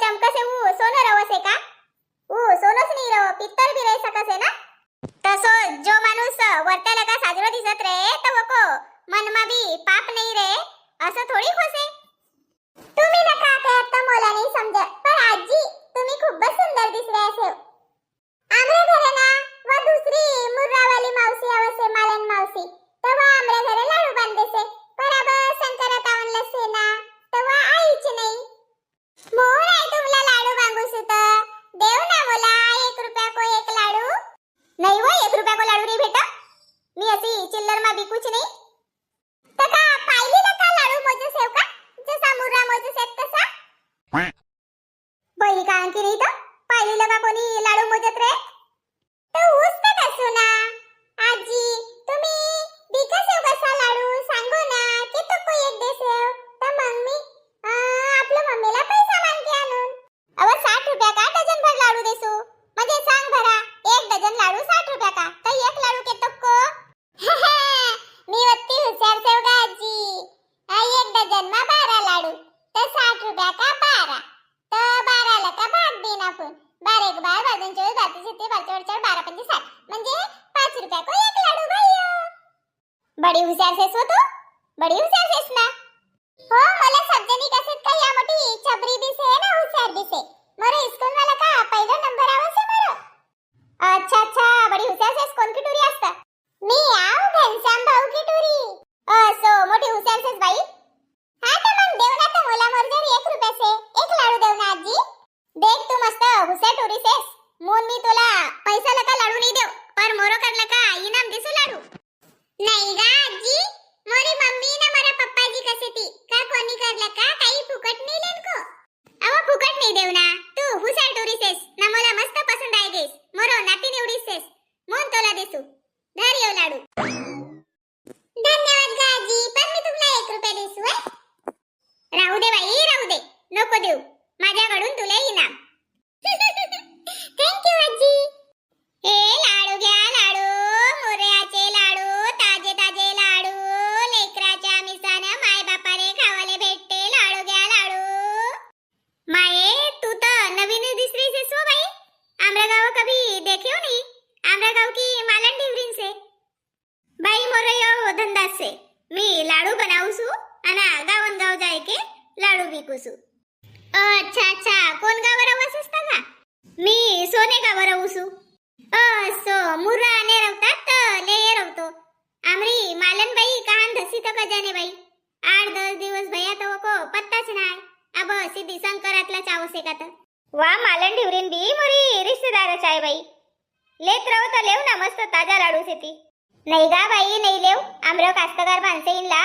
चमकसे सोनं रवसे का सोनच नाही रव पित्तर बी रे सकसे ना तसो जो माणूस वरत्याला का साजरो दिसत रे तो वको मनमा बी पाप नाही रे असं थोडी खोसे तुम्ही नका कहत तर मला नाही समजत पण आजी तुम्ही खूपच सुंदर दिसले असे आमरे घरे ना व दुसरी मुर्रावाली मावशी आवसे मालन मावशी तेव्हा आमरे घरे लाडू बांधेसे पर अब शंकरतावनला सेना तेव्हा आईच नाही मोर आहे तुमला लाडू बांगू सुत देव ना मला 1 रुपया को एक लाडू नहीं वो 1 रुपया को लाडू नहीं भेटा मी अशी चिल्लर मा बिकूच नाही तका पाहिली ना का लाडू मोजे सेव का जसा मुर्रा मोजे सेव तसा बाई का आणखी नाही तर पाहिली लगा कोणी लाडू मोजत रे तो उस्त कसो ना आजी तुम्ही बिका सेव कसा लाडू सांगो ना की तो को एक दे सेव तर मग मी आपल्या मम्मीला पैसा मागते आणून अव 60 रुपया का डझन भर लाडू देसू म्हणजे सांग भरा 1 डझन लाडू 60 रुपया का तर एक लाडू के तक्को मी वत्ती हुशार सेव का आजी 1 डझन मा 12 लाडू तर 60 रुपया का 12 तर 12 ला का भाग देना आपण 12 एक 12 वाजून 24 32 ते 12 12 पंचे 60 म्हणजे 5 रुपया को एक लाडू भैया बड़ी हुशार सेस हो तू बड़ी हुशार सेस ना हो मला सज्जनी कसेत का या मोठी छबरी बी से ना हुशार बी से मरे स्कूल वाला का पहिला नंबर आवसे मरो अच्छा अच्छा बड़ी हुशार सेस कोण की टुरी असता मी आऊ घनश्याम भाऊ की टुरी असो मोठी हुशार सेस बाई हां तर मग देव ना तर मला मर्जरी 1 रुपया से एक लाडू देव ना आजी देख तू मस्त हुशार टुरी सेस मोन मी तुला पैसा लका लाडू नाही देव पर मोरो करला का इनाम देसो लाडू नाही गा आजी मोरी मम्मी ना मारा पप्पाजी कसे ती का कोणी करला का काही फुकट नाही लेन को अव फुकट नाही देव ना तू हुशार टुरी सेस ना मला मस्त पसंद आहे गेस मोरो नाती निवडी सेस मोन तोला देसू धर येव लाडू धन्यवाद गा आजी पण मी तुला 1 रुपया देसू राहू दे बाई राहू दे नको देऊ माझ्याकडून तुला इनाम थँक यू आजी हे लाडू घ्या लाडू मोरयाचे लाडू ताजे ताजे लाडू लेकराच्या मिसाने माय बापारे खावाले भेटते लाडू घ्या लाडू माये तू तर नवीन दिसरी से सो भाई आमरा गाव कभी देखियो नहीं आमरा गाव की मालन डिवरीन से भाई मोरयो धंदा से मी लाडू बनाऊसू अना गावन गाव जाए के लाडू विकूसू अच्छा अच्छा कोण गावर वससता का मी सोने गावर उसू असो मुर्रा ने रवतात ले रवतो आमरी मालनबाई कहान धसी तो जाने बाई 8-10 दिवस भैया तो को पत्ताच नाही अब सिद्धी शंकरातला चावसे का तर वा मालन ढिवरीन बी मोरी रिश्तेदार चाय बाई लेत रव तर लेव ना मस्त ताजा लाडू सेती नाही गा बाई नाही लेव आमरो कास्तकार माणसे इनला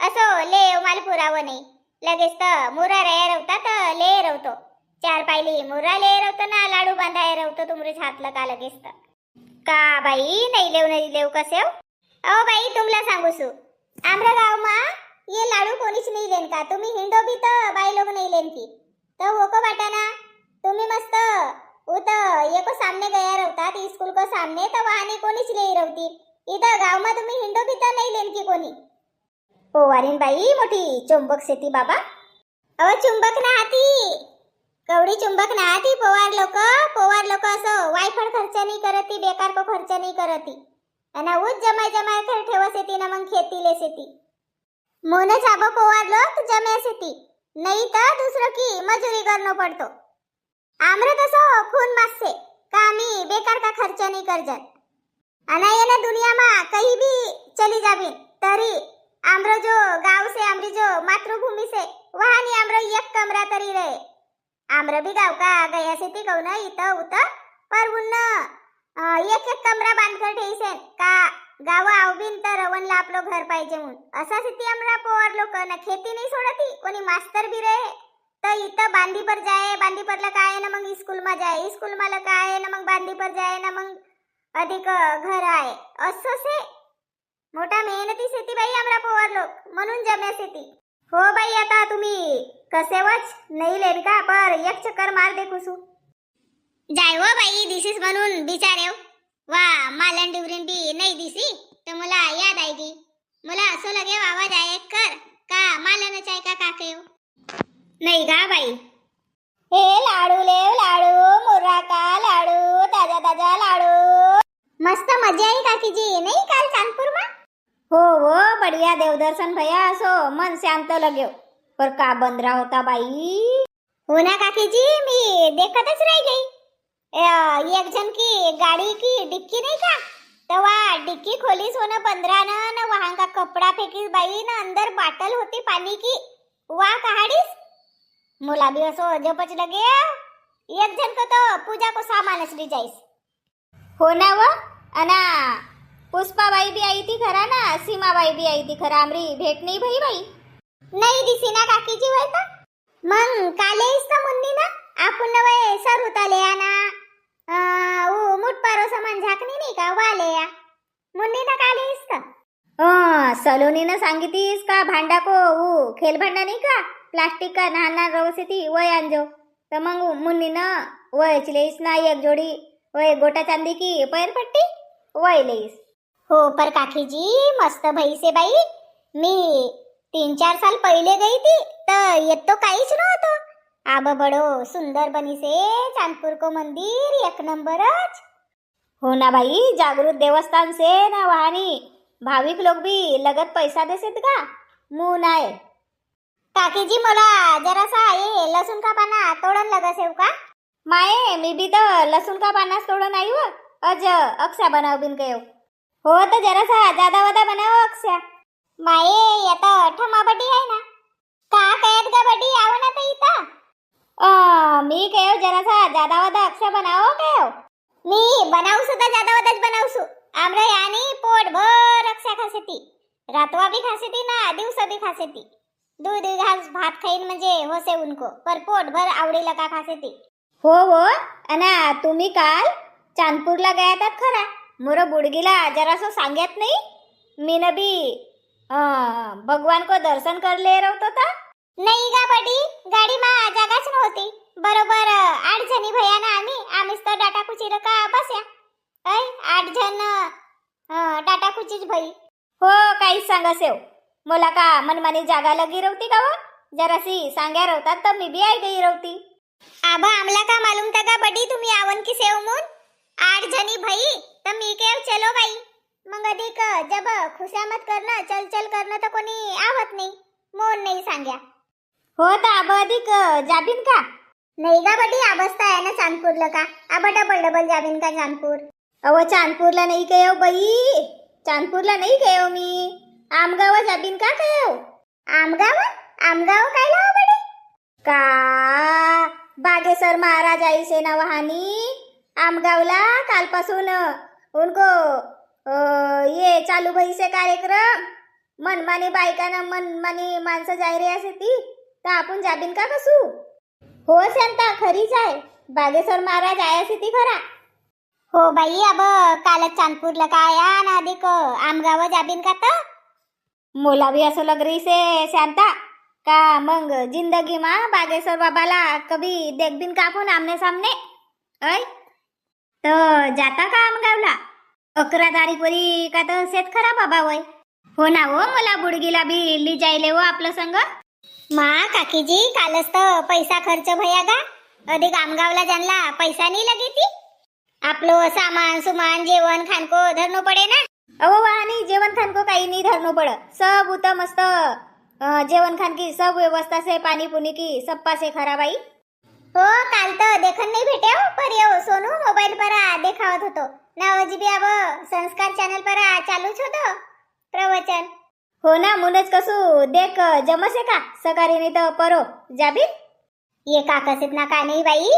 असो लेव माल पुराव नाही लगेच तर मुरा रे रवतात ले रवतो 4 पायली मुरा ले रवतो ना लाडू बांधाय रवतो तुमरे हातला का लगेच तर का बाई नाही लेव कसे ओ बाई तुमला सांगूसू आमरा गाव मा ये लाडू कोणीच नाही लेन का तुम्ही हिंडो भी तर बाई लोग नाही लेन की तर होको वाटाना तुम्ही मस्त उत एको सामने गया रवतात स्कूल को सामने तर वाहने कोणीच ले रवती इथं गाव मा तुम्ही हिंडो भी तर नाही लेन की कोणी ओ वारीन बाई मोठी चुंबक सेती बाबा अव चुंबक ना हाती कवडी चुंबक ना हाती पोवार लोक असो वायफळ खर्च नाही करती बेकार को खर्च नाही करती अना उच जमाय कर ठेवसेती ना मग खेतीले सेती मोने जाबो पोवार लोक जमे सेती नाही तर दुसरं की मजुरी करनो पडतो आमरे तसो खून मासे का आम्ही बेकार का खर्च नहीं करजन अना ये ना दुनिया मा कहीं भी चली जाबी तरी आमरो जो गाव से आमरी जो मातृभूमि से वहां नी आमरो एक कमरा तरी रहे आमरो भी गाव का गया से ती कौन इथं उत पर उन्न एक कमरा बांध कर ठेईसे का गाव आवबिन तर रवनला आपलो घर पाहिजे म्हणून असा सिटी आमरा पोवार लोक ना खेती नहीं सोडती कोणी मास्टर भी रहे तर इथं बांधी पर जाए बांधी परला काय ना मग स्कूल मा जाए स्कूल माला काय ना मग बांधी पर जाए ना मग अधिक घर आहे असं से मोठा मेहनती शेती बाई आमरा पोवार लोक म्हणून जम्या शेती हो बाई आता तुम्ही कसेवच नाही लेन का पर एक चक्कर मार देखूसू जाय हो बाई दिसीस म्हणून बिचारे वा मालन डिवरीन बी नाही दिसी तर मला याद आएगी मला असं लगे आवाज आहे कर का मालनच आहे का काके नाही गा बाई हे लाडू लेव लाडू मुर्रा का लाडू ताजा ताजा लाडू. मस्त मजा आई काकीजी नाही काल कानपूर में. हो हो बढ़िया देवदर्शन भैया असो मन शांत लगे पर का बंदरा होता बाई. हो ना काकीजी मी देखतच रह गई. एक जन की गाड़ी की डिक्की नहीं का तवा डिक्की खोलीस होना बंदरानं न वहां का कपड़ा फेकीस बाई न अंदर बाटल होती पानी की वा कहाडीस. मोला भी असो जपच लगे एक जन को तो पूजा को सामान ले जाइस. हो ना व अना पुष्पाबाई भी आई थी खरा ना सीमाबाई भी आई थी खरा आमरी भेट नहीं भई बाई. नाही दिसी ना काकीजी वय का मग काले इस मुन्नी ना आपण वय सर उताले ना ओ मुठपारो सामान झाकणी नाही का वाले या मुन्नी ना काले इस सलोनी ना सांगितीस का भांडा को ऊ खेल भांडा नाही का प्लास्टिक का नाना रवसी थी वय आणजो तर मग मुन्नी ना वय चिलेस ना एक जोड़ी वय गोटा चांदी की पैर पट्टी वय लेस. हो पर काकीजी मस्त भई से बाई मी 3-4 साल पहिले गई थी तर ये तो काहीच नव्हतं. आब बड़ो सुंदर बनी से चांदपुर को मंदिर एक नंबरच. हो ना भाई जागृत देवस्थान से ना वहानी भाविक लोग भी लगत पैसा देसेत का मुंह नाय. काकीजी मला जरासा ये लसूण का पाना तोडन लगसेव का. माये मी भी तर लसूण का पाना तोडन आई व अज अक्षा बनाव बिन कयो. हो तर जरासा जादा वदा बनाव अक्षा. माये आता ठमा बडी आहे ना का कयत का बडी आव ना तर इथं. मी कयो जरासा जादा वदा अक्षा बनाव कयो. मी बनाव सुद्धा जादा वदाच बनावसु आमरे यानी पोट भर अक्षा खासेती रातवा भी खासेती ना दिवसा भी खासेती. दूध घास भात खाईन म्हणजे होसे उनको पर पोट भर आवडीला का खासेती. हो हो अना तुम्ही काल चांदपूरला गयातात खरा मोर बुडगीला जरासो सांगत नाही मी न भी भगवान को दर्शन कर ले रवतो था. नाही का बडी गाडी मा जागाच नव्हती बरोबर 8 जणी भैया ना आम्हीच तर डाटा कुचीर का बसया. 8 जण डाटा कुचीच भई. हो काहीच सांगसेव मला का मनमानी जागा लगी रवती का व जरासी सांग्या रवतात तर मी भी आई गई रवती. आबा आमला का मालूम था का बडी तुम्ही आवन की सेव मून 8 जणी भई तर मी केव चलो बाई. मग अधिक जब खुशामत करणं चल चल करणं तर कोणी आवत नाही मोन नाही सांग्या. हो तर आबा अधिक जाबिन का नाही का बडी अवस्था आहे ना चांदपूरला का आबा डबल जाबिन का चांदपूर. अव चांदपूरला नाही कयो बाई चांदपूरला नाही कयो मी आमगाव जाबिन का कयो. आमगाव काय लाव बडी का बागेश्वर महाराज आई से ना वहानी आमगावला कालपासून उनको ये चालू भई से कार्यक्रम मनमानी बायकाना मनमानी माणसं जाय रे असे ती तर आपण जाबिन का कसू. हो शांता खरीच आहे बागेश्वर महाराज आया सी ती खरा. हो बाई अब कालच चांदपूरला का आया ना अधिक आमगाव जाबिन का तर मोला भी असं लग रही से शांता का मग जिंदगी मा बागेश्वर बाबाला कभी देख बिन का आपण आमने सामने ऐ तो जाता का आमगावला 11 तारीखवरी का तर शेत खरा बाबा वय. हो ना हो मला बुडगीला बी ली जायले हो आपलं संग. मा काकीजी कालच तर पैसा खर्च भया गा अधिक आमगावला जानला पैसा नाही लगे ती आपलं सामान सुमान जेवण खानको धरनो पडे ना. अहो वाहनी जेवण खान को काही नहीं धरनो पड़ सब उतर मस्त जेवण खान की सब व्यवस्था से पानी पुनी की सप्पा से खराब आई. हो काल तो देखन नहीं भेटे हो पर यो सोनू मोबाइल पर देखावत होतो नावजी भी अब संस्कार चैनल पर चालूच होतो प्रवचन. हो ना मुनच कसू देख जमसे का सकाळी नाही तर परो जाबी ये का कसेत ना का नाही बाई.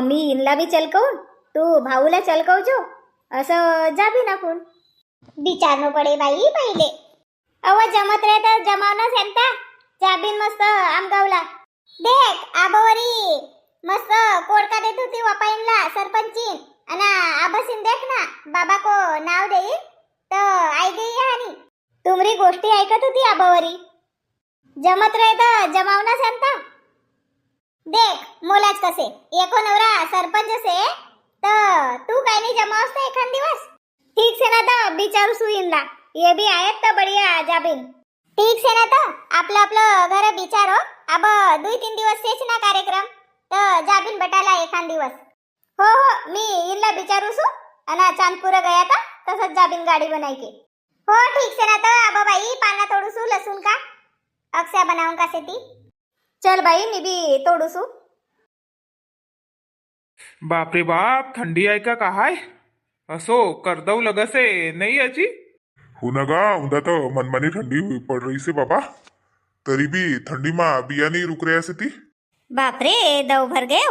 मी इनला भी चलकवून तू भाऊला चलकवजो असं जाबी नाकून विचारनो पडे बाई पहिले. अव जमत रे तर जमावना सेंता जाबीन मस्त आमगावला. देख आबवरी मस्त कोडका देत होती वापाईनला सरपंचीन अना आबसीन देख ना बाबा को नाव देईन तर आई गई हानी तुमरी गोष्टी ऐकत होती आबवरी. जमत रे तर जमावना सेंता देख मोलाच कसे एको नवरा सरपंच से तर तू काही नाही जमावस एखाद दिवस. ठीक से ना तर बिचारू सुईनला ये भी आयत तर बढ़िया जाबिन. ठीक से ना तर आपलं घर बिचारो अब 2-3 दिवस सेच ना कार्यक्रम तर जाबीन बटाला एखाद दिवस. हो हो मी इनला विचारू सु आणि चांदपुरा गया था तसंच जाबीन गाडी बनायके. हो ठीक से ना. तर आबा बाई पाना तोडूसू लसूण का अक्सा बनाऊन का ती. चल बाई मी बी तोडूसू. बापरे बाप, थंडी आहे का काय? असो करदव लगसे नाही याची. हो ना गा उद्या तर मनमानी थंडी पड रही से बाबा. तरी बी थंडी मा बिया नहीं रुक रहा से ती. बापरे दव भर गए.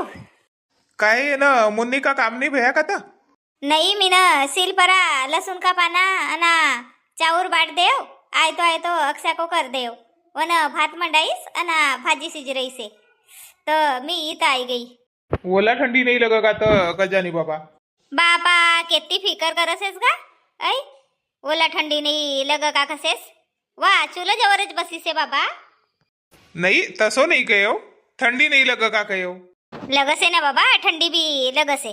काय ना मुन्नी का काम नाही भया का था? नाही मी ना सिल परा लसूण का पाना अना चाऊर बाट देव आय तो अक्सा को कर देव वन भात मंडाईस अना भाजी सिज रही से तो मी इथं आई गई. ओला थंडी नाही लगा का तर गजानी बाबा. बापा किती फिकर करसेस का ऐ ओला थंडी नाही लग का कसेस वा चुला जवरच बसी से बाबा. नाही तसो नाही कयो, थंडी नाही लगा का कयो. लगसे ना बाबा थंडी बी लगसे.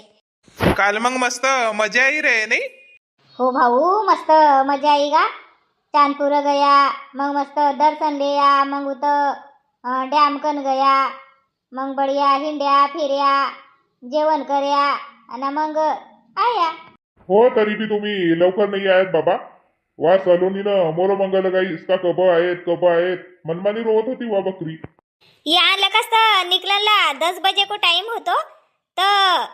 काल मग मस्त मजा आई रे नाही. हो भाऊ मस्त मजा आई गा. चांदपुर गया मग मस्त दर्शन लिया मग उत डॅम कन गया मग बढिया हिंड्या फिर्या जेवण कर्या आणि मग आया. हो तरी बी तुम्ही लवकर नाही आहेत बाबा. वा सलोनीनं मोर मंगल गाई इसका कब आहेत मनमानी रोवत होती वा बकरी. यहाँ लकस तर निकलनला 10 बजे को टाइम होतो तर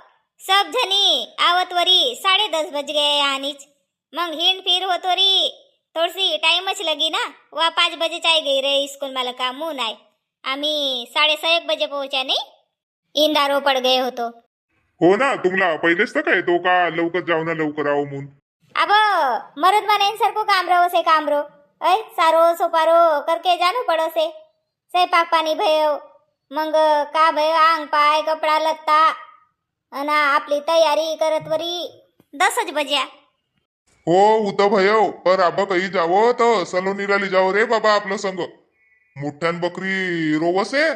सब जनी आवत वरी 10:30 बज गए आणीच. मग हिंड फिर होतो री थोडीशी टाइमच लगी ना वा 5 बजे चाय गई रे स्कूल मला का मून आहे. आम्ही 6:30 बजे पोहोचा नाही इंदारो पड गए होतो. हो ना तुम्हाला पहिलेच तर काय तो का लवकर जाऊ ना लवकर आहो म्हणून. अब मरद माने सरको कामरो से कामरो ऐ सारो सोपारो करके जानो पड़ो से. स्वयंपाक पाणी भयो मग का भयो आंग पाय कपडा लत्ता आणि आपली तयारी करत वरी 10 बज्या. हो उत भयो पर आबा काही जावं तर सलोनीला ली जाओ रे बाबा आपलं संग. मोठ्यान बकरी रोवसे.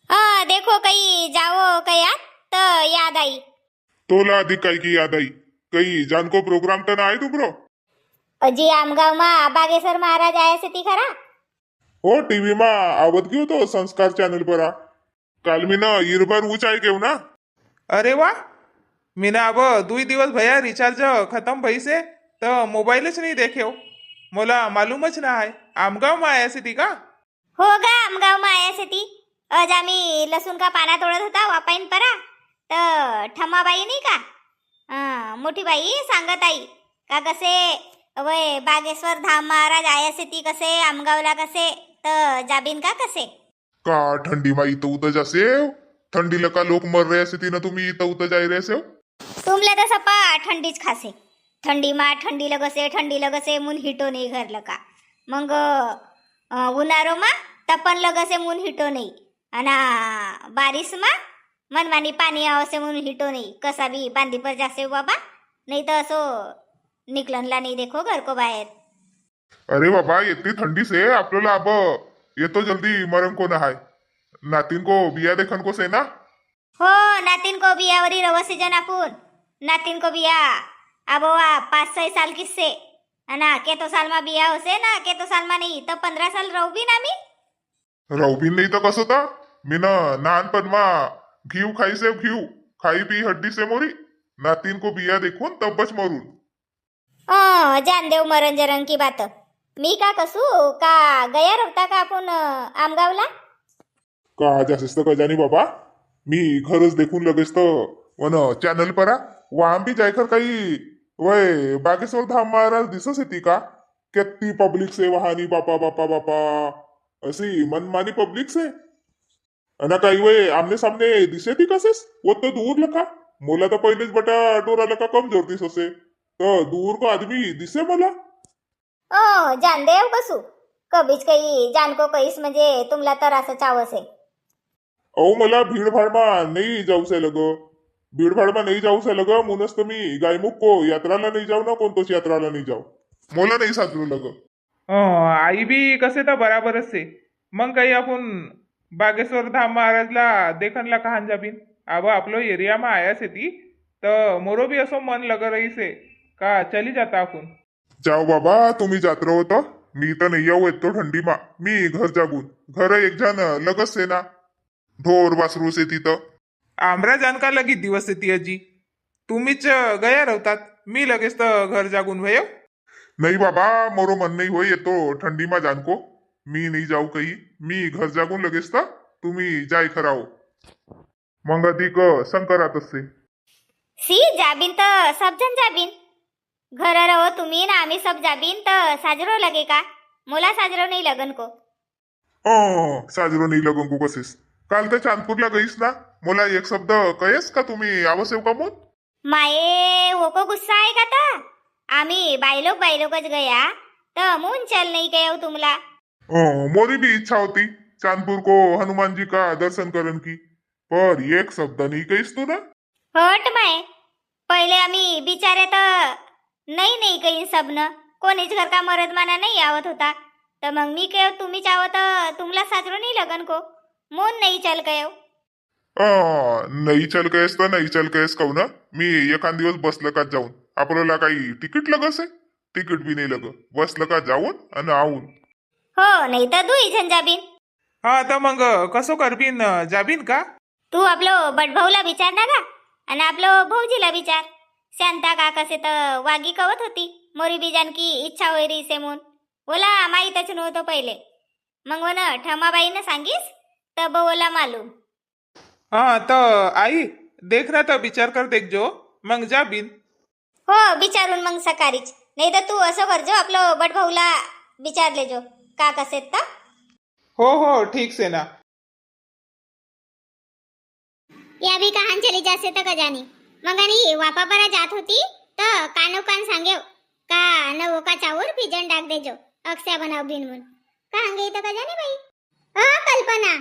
हाँ देखो कहीं जाओ कया तो याद आई. तोला आधी काही की याद आई काही जानको प्रोग्राम तर नाही तुमरो. अजी आमगाव मा बागेश्वर महाराज आया से ती खरा. हो टीव्ही मा आवत गयो तो संस्कार चॅनल पर आ. काल मी ना इरभर ऊंचाई घेऊ ना. अरे वा, मी ना अब 2 दिवस भया रिचार्ज खत्म भईसे तर मोबाईलच नाही देखेव. मला मालूमच ना आहे आमगाव मा आया सी का. हो गा आमगाव मा आया से ती. आज आम्ही लसूण का पाना तोडत होता वापाईन परा तर ठम्माबाई नाही का मोठी बाई सांगत आई का कसे वय बागेश्वर धाम महाराज आया से ती कसे आमगावला कसे तर जाबीन का कसे. का थंडी मा इथं उत जासे. थंडीला का लोक मर रहे असे तिनं तुम्ही इथं उत जाई रहे हो. तुमले तर सपा थंडीच खासे. थंडी मा थंडी लगसे मुन हिटो नाही घरलं का. मग उन्हारो मा तपन लगसे मुन हिटो नाही आणि बारिश मा मनमानी पाणी आवसे म्हणून हिटो नाही. कसा बी बांधी पर जासे बाबा नाही तर असो निकलनला नाही देखो घर को बाहेर. अरे बाबा इतनी थंडी से आपल्याला अब येतो जल्दी मरण को नहाय. नातिन को बिया देखन को से ना. हो नातिन को बियावरी रवसी जन आपण नातिन को बिया आबोवा 5-6 साल किस्से अना के तो साल मा बिया होसे ना के तो साल मा नाही तर 15 साल राहू बी ना मी. राहू नाही तर कसं होता. मी ना लहानपण मा घीव खाई से घीव खाई पी हड्डी से मोरी. नातिन को बिया देखून तब्बच मरून. जान देव मरण जरंग की बात. मी का कसू का गया रवता का आपण आमगावला. का जास्त का जानी बाबा. मी घरच देखून लगेच तर वन चॅनल परा वाम भी जायकर काही वय बागेश्वर धाम महाराज दिसस येते का. किती पब्लिक से वहानी बापा बापा बापा अशी मनमानी पब्लिक से. अना काही वय आमने सामने दिसे ती कसेस वो तो दूर लका. मोला तर पहिलेच बटा डोरा लका कमजोर दिस असे तर दूर को आदमी दिसे मला. जान देव कसू कबीच काही जान को कहीस म्हणजे तुमला तर असं चावस आहे. अहो मला भीडभाडमा नाही जाऊसे लग. भीडभाडमा नाही जाऊसे लग म्हणूनच तर मी गायमुख को यात्राला नाही जाऊ ना कोणतोच यात्राला नाही जाऊ. मला नाही साजरू लग. आई बी कसे तर बराबरच से. मग काही आपण बागेश्वर धाम महाराजला देखनला कहान जाबीन. अब आपलो एरिया मा आया से ती तर मोरो भी असो मन लग रही से का चली जाता आपण. जाओ बाबा तुम्ही जात्रा होता. मी तर नाही येऊ येतो थंडी मा. मी घर जागून घर एक जण लगच से ना ढोर वासरू से तिथं आमरा जानका लगी दिवस येते अजी तुम्हीच गया रवतात मी लगेच तर घर जागून भय नहीं बाबा मोरो मन नहीं हो ये तो ठंडी में जान को मी नहीं जाऊ कहीं मी घर जागून लगेच तर तुम्ही जाय खराओ मग अधिक संकरात असते सी जाबीन तर सब जन जाबीन घर रहो तुम्ही ना आम्ही सब जाबीन तर साजरो लगे का मोला साजरो नहीं लगन को साजरो नहीं लगन को कसेस काल तर चांदपूरला गईस ना मोला एक शब्द कहेस का तुम्ही आवश्यक का मोत माये वो को गुस्सा आहे का तर आम्ही बायलोकच गया तर मून चल नहीं गया तुमला मोरी भी इच्छा होती चांदपुर को हनुमान जी का दर्शन करन की पर एक शब्द नहीं कहीस तू ना हट माय पहिले आम्ही बिचारे तर नाही कहीं सबन कोणीच घर का मरद माना नहीं आवत होता तर मग मी कहो तुम्ही चाहो तर तुमला साजरो नहीं लगन को मून नहीं चल गयो नाही चल कहेस तर नाही चल कहेस कहू ना मी एखाद दिवस बसलं का जाऊन आपल्याला काही तिकीट लगस आहे तिकीट बी नाही लग बसलं का जाऊन आणि आऊन हो नाही तर दुई जण जाबीन हा तर मग कसं करबीन जाबीन का तू आपलो बडभाऊला विचार ना का आणि आपलो भाऊजीला विचार शांता का कसे तर वागी कवत होती मोरी बीजान की इच्छा होई री से म्हणून बोला माहीतच नव्हतं पहिले मग वन ठमाबाईनं सांगीस तर बोला मालूम हा तर आई देख ना तर विचार कर देख जो मग जाबीन हो विचारून मग सकाळीच नाही तर तू असं करजो आपलं बडभाऊला विचारले जो का कसे तर हो ठीक से ना या भी कहान चली जासे तर गजानी मग आणि वापा परा जात होती तर कानो कान सांगेव का नवो का चावर पिजन डाक देजो अक्ष्या बनाव बिन म्हणून कहां गई तर गजानी बाई कल्पना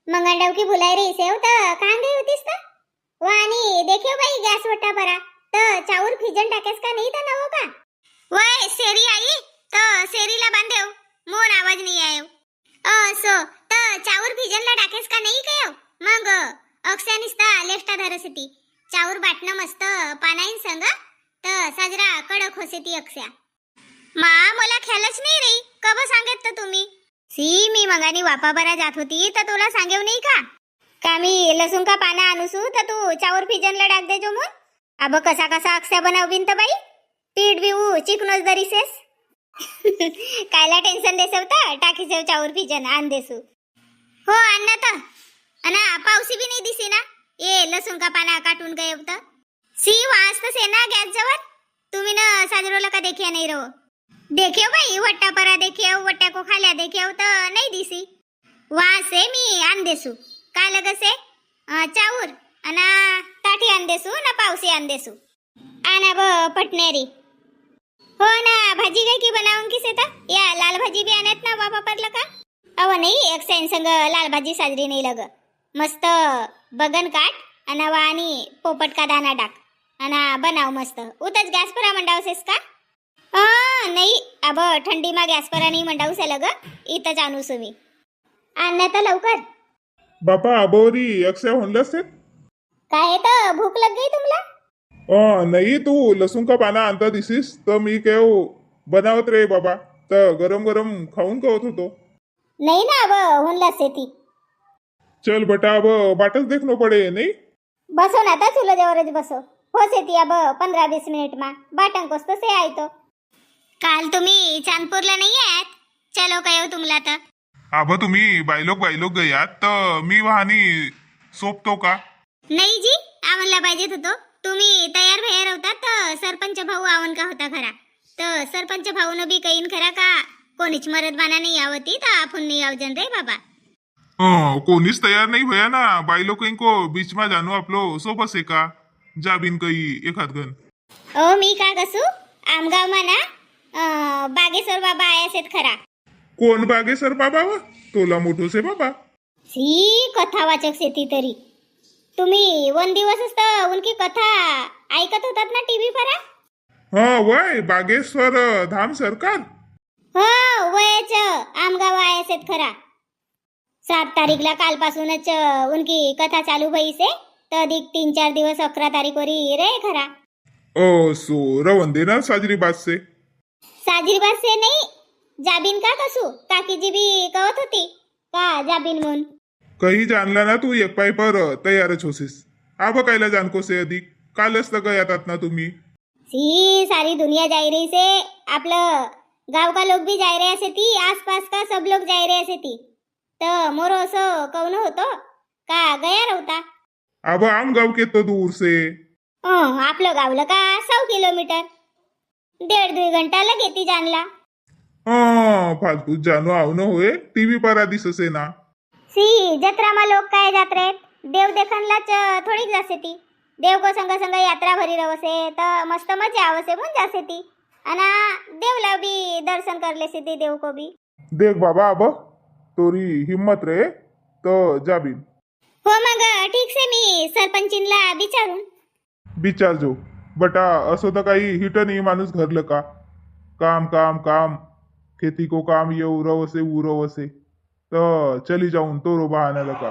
मंगळडव की बुलाई रही सेव तर कहां गई होतीस तर वानी देखियो बाई गॅस वट्टा परा तर चावर फिजन टाकेस का नहीं तर नवो का वय सेरी आई तर सेरीला बांधेव मोर आवाज नहीं आयो सो तर चावर फिजनला टाकेस का नहीं कयो मग अक्षय निस्ता लेफ्टा धरसती चावर बाटणं मस्त पानाईन संग तर साजरा कडक होसे ती अक्षया मा मला ख्यालच नाही रे कब सांगत तर तुम्ही सी मी मंगानी वापा बरा जात होती तर तुला सांगेव नाही का मी लसूण का पाना आणूसू तर तू चावर फिजनला टाक देजो मग अब कसा कसा अक्षय बनवबीन तर बाई पीठ बिऊ चिकनोच दरीसेस कायला टेन्शन देसव तर टाकीसेव चावर फिजन आण देसू हो अन्न तर अना पावसी भी नहीं दिसी ना ये लसूण का पाना काटून गए तर सी वास्त से ना गॅस जवळ तुम्ही ना साजरोला का देखिया नहीं रहो देखियो भाई वट्टा परा देखियो वट्टा को खाल्या देखियो तर नहीं दिसी वहां से मी आन देसू का लगसे चाऊर अना ताठी आन देसू ना पावसी आन देसू आना ब पटनेरी हो ना भाजी काय की बनावून की सेता या लाल भाजी भी आणत ना बाबा परला का अव नाही एक सेन संग लाल भाजी साजरी नाही लग मस्त बगन काट अना वानी पोपट का दाना टाक अना बनाव मस्त उतच गॅस परा मंडावसेस का नाही अब ठंडी मा गॅस परा नाही मंडावसे लग इथंच आणू सुमी आण तर लवकर बापा अबोरी अक्षय होनलस ते काय तर भूक लग गई तुमला नाही तू लसूण का पाना आणता दिसीस तर मी केव बनावत रे बाबा तर गरम गरम खाऊन कवत होतो नाही ना अब होनलस ती चल बटा अब बाटच देखनो पडे नाही बसो ना तर चुलो जवळच बसो हो सेती अब 15-20 मिनिट मा बाटन कोस्त से आय तो काल तुम्ही चांदपूरला नाही आहेत चलो कयो तुमला तर अब तुम्ही बायलोक गयात तर मी वाहनी सोपतो का नाही जी आवनला पाहिजेत होतो तुम्ही तयार भयार होता तर सरपंच भाऊ आवन का होता खरा तर सरपंच भाऊन बी कईन खरा का कोणीच मरद बाना नाही आवती तर आपण नाही आवजन रे बाबा कोणीच तयार नाही भया ना बायलोक को बीच में जानो आपलो सोबत से का जाबीन कई एखाद गन ओ मी का कसू आमगाव माना बागेश्वर बाबा आयासेत खरा कोण बागेश्वर बाबा वा तोला मोठो से बाबा सी कथा वाचक सेती तरी तुम्ही वन दिवस तर उनकी कथा ऐकत होतात ना टीव्ही परा हाँ वय बागेश्वर धाम सरकार हो वयच आमगाव आयासेत खरा 7 तारीखला कालपासूनच उनकी कथा चालू भई से तर अधिक 3-4 दिवस 11 तारीख वरी रे खरा सो रवंदे ना साजरी बात से साजरीबाद से नहीं जाबीन का कसू काकी जी भी कहत होती का जाबीन म्हणून कही जानला ना तू एक पाय पर तयारच होसीस. आब कायला जानको से अधिक. कालच तर गयातात ना तुम्ही. सी सारी दुनिया जा रही से आपलं गाव का लोग भी जा रहे असे ती आसपास का सब लोग जा रहे असे ती तर मोरो असं कौन होतो का गया रवता. अब आम गाव के तो दूर से. आपलं गावलं का 100 किलोमीटर 1.5-2 घंटा लगे ती जानला. फालतू जानो आवनो होय टीव्ही पर दिससे ना. सी जत्रा लोक काय जात्रे देव देखनलाच थोडीच जासे ती. देव को संग संग यात्रा भरी रवसे तर मस्त मजा आवसे म्हणून जासे ती. आणि देवला बी दर्शन करले से ती देव को बी. देख बाबा अब तोरी हिम्मत रे तो जाबीन. हो मग ठीक से मी सरपंचीनला विचारून. विचार जो बटा असं तर काही हिट नाही माणूस घरलं का. काम काम काम खेती को काम ये उरवसे उरवसे तर चली जाऊन तो बहाण्याला का.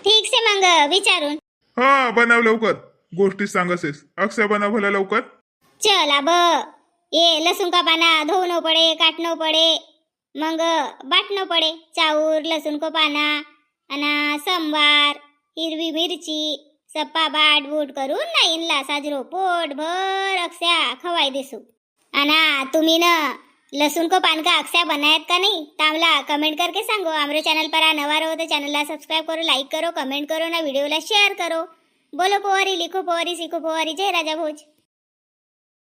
ठीक से मग विचारून. हा बनव लवकर गोष्टी सांगसेस. अक्षय बनव भला लवकर. चल अब ये लसूण का पाना धोनो पडे काटनो पडे मग बाटनो पडे चाऊर लसूण को पाना आणि संबार हिरवी मिरची सप्पा बाट बूट करून नाईनला साजरो पोट भर अक्षया खवाई देसू. आणि तुम्ही न लसूण को पान का अक्षया बनायत का नहीं तामला कमेंट करके सांगो. हमारे चैनल पर आ नवा रहो तो चैनल ला सब्सक्राइब करो, लाइक करो, कमेंट करो ना वीडियो ला शेयर करो. बोलो पोवारी लिखो पोवारी सीखो पोवारी. जय राजा भोज.